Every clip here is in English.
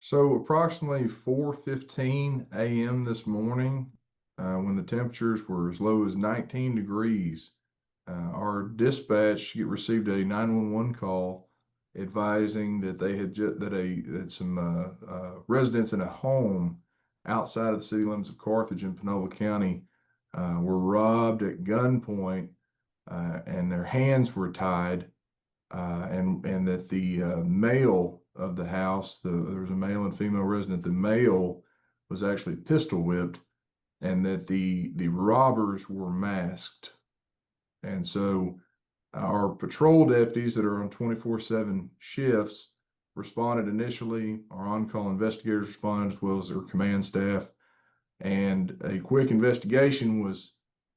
So approximately 4:15 a.m. this morning, when the temperatures were as low as 19 degrees, our dispatch received a 911 call advising that they had that some residents in a home outside of the city limits of Carthage in Panola County were robbed at gunpoint, and their hands were tied, and that the male of the house, there was a male and female resident. The male was actually pistol whipped, and that the robbers were masked. And so our patrol deputies that are on 24/7 shifts responded initially. Our on-call investigators responded, as well as their command staff, and a quick investigation was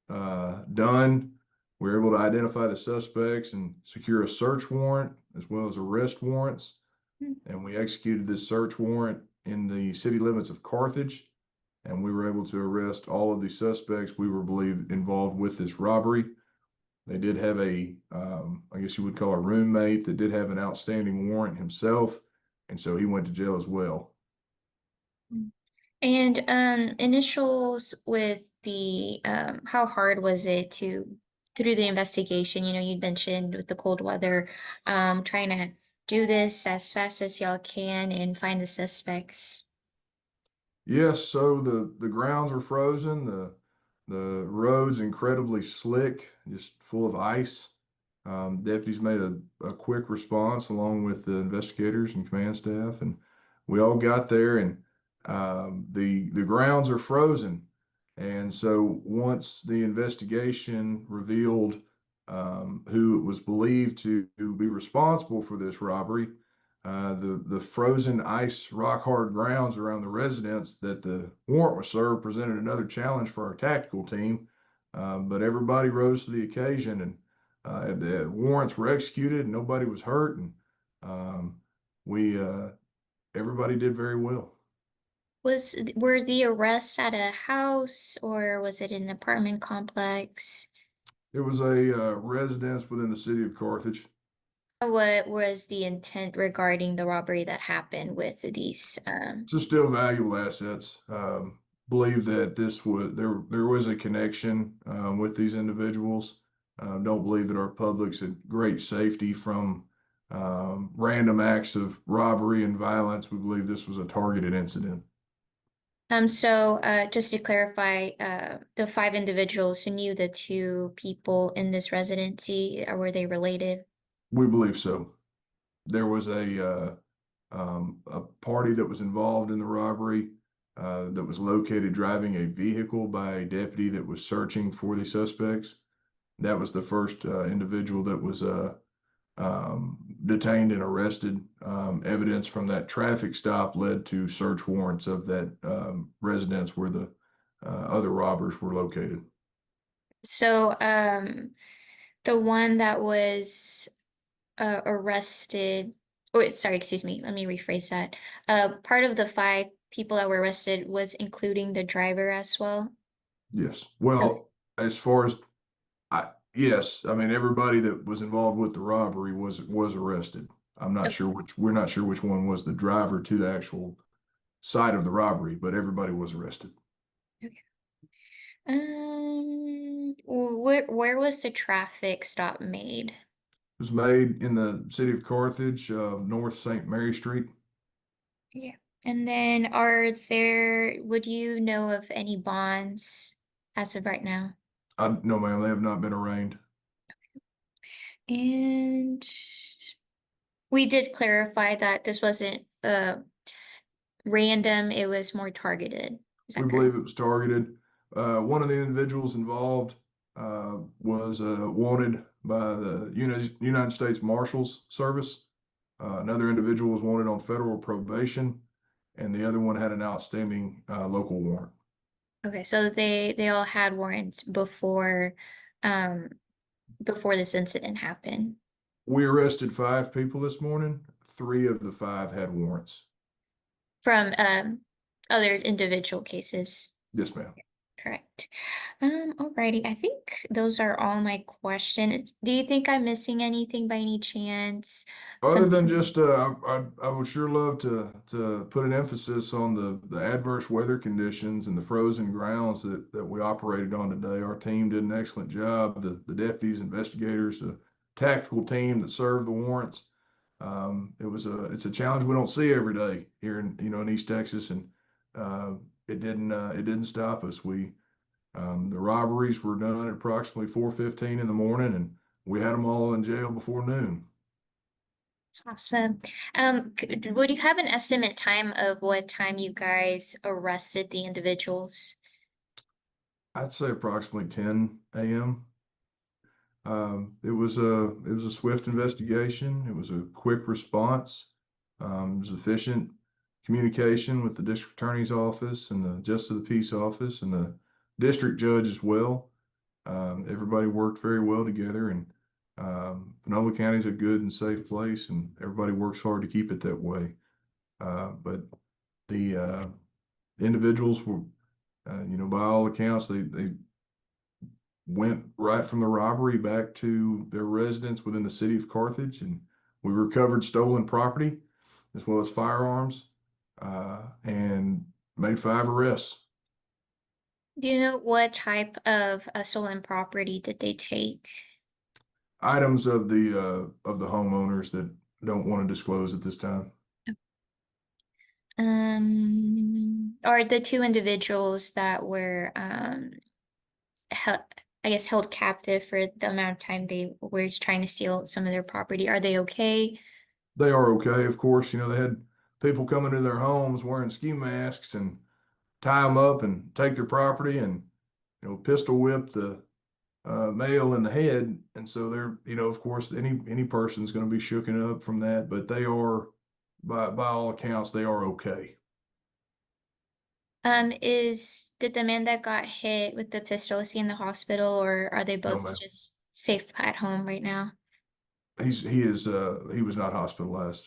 done. We were able to identify the suspects and secure a search warrant as well as arrest warrants. And we executed this search warrant in the city limits of Carthage. And we were able to arrest all of the suspects we were believed involved with this robbery. They did have I guess you would call a roommate that did have an outstanding warrant himself. And so he went to jail as well. And initials with the how hard was it to through the investigation? You know, you'd mentioned with the cold weather, trying to do this as fast as y'all can and find the suspects. Yes, so the grounds were frozen, the roads incredibly slick, just full of ice. Deputies made a quick response along with the investigators and command staff, and we all got there. And the grounds are frozen. And so once the investigation revealed who was believed to be responsible for this robbery, the frozen ice rock hard grounds around the residence that the warrant was served presented another challenge for our tactical team. But everybody rose to the occasion, and the warrants were executed and nobody was hurt. And we everybody did very well. Were the arrests at a house or was it an apartment complex? It was a residence within the city of Carthage. What was the intent regarding the robbery that happened with these? To still valuable assets. Believe that there was a connection with these individuals. Don't believe that our public's at great safety from random acts of robbery and violence. We believe this was a targeted incident. So just to clarify, the five individuals who knew the two people in this residency, were they related? We believe so. There was a party that was involved in the robbery that was located driving a vehicle by a deputy that was searching for the suspects. That was the first individual that was detained and arrested. Evidence from that traffic stop led to search warrants of that residence where the other robbers were located. So the one that was arrested, oh, sorry, excuse me, let me rephrase that. Part of the five people that were arrested was including the driver as well. Yes. Okay. Well, as far as yes, I mean everybody that was involved with the robbery was arrested. We're not sure which one was the driver to the actual site of the robbery, but everybody was arrested. Okay. Where was the traffic stop made? It was made in the city of Carthage, North St. Mary Street. Yeah. And then would you know of any bonds as of right now? No, ma'am, they have not been arraigned. And we did clarify that this wasn't random, it was more targeted. Is We that correct? believe it was targeted. One of the individuals involved was wanted by the United States Marshals Service. Another individual was wanted on federal probation, and the other one had an outstanding local warrant. Okay, so they all had warrants um before this incident happened We arrested 5 people this morning. 3 of the 5 had warrants. from other individual cases. Yes, ma'am. Correct. Alrighty. I think those are all my questions. Do you think I'm missing anything by any chance? Other than Something. just, I would sure love to put an emphasis on the adverse weather conditions and the frozen grounds that we operated on today. Our team did an excellent job. The deputies, investigators, the tactical team that served the warrants. It's a challenge we don't see every day here in East Texas, and uh, it didn't stop us. The robberies were done at approximately 4:15 in the morning, and we had them all in jail before noon. That's awesome. Would you have an estimate time of what time you guys arrested the individuals? I'd say approximately 10 a.m. It was a swift investigation. It was a quick response. It was efficient communication with the district attorney's office and the justice of the peace office and the district judge as well. Everybody worked very well together, and Panola County is a good and safe place, and everybody works hard to keep it that way. But the individuals were, by all accounts, they went right from the robbery back to their residence within the city of Carthage, and we recovered stolen property as well as firearms, and made 5 arrests. Do you know what type of stolen property did they take? Items of the homeowners that don't want to disclose at this time. Or the two individuals that were held, I guess, held captive for the amount of time they were just trying to steal some of their property. Are they okay? They are okay, of course. They had people come into their homes wearing ski masks and tie them up and take their property and pistol whip the male in the head, and so they're of course any person's going to be shooken up from that, but they are by all accounts they are okay. Did the man that got hit with the pistol, is he in the hospital, or are they No, both man, just safe at home right now? he was not hospitalized.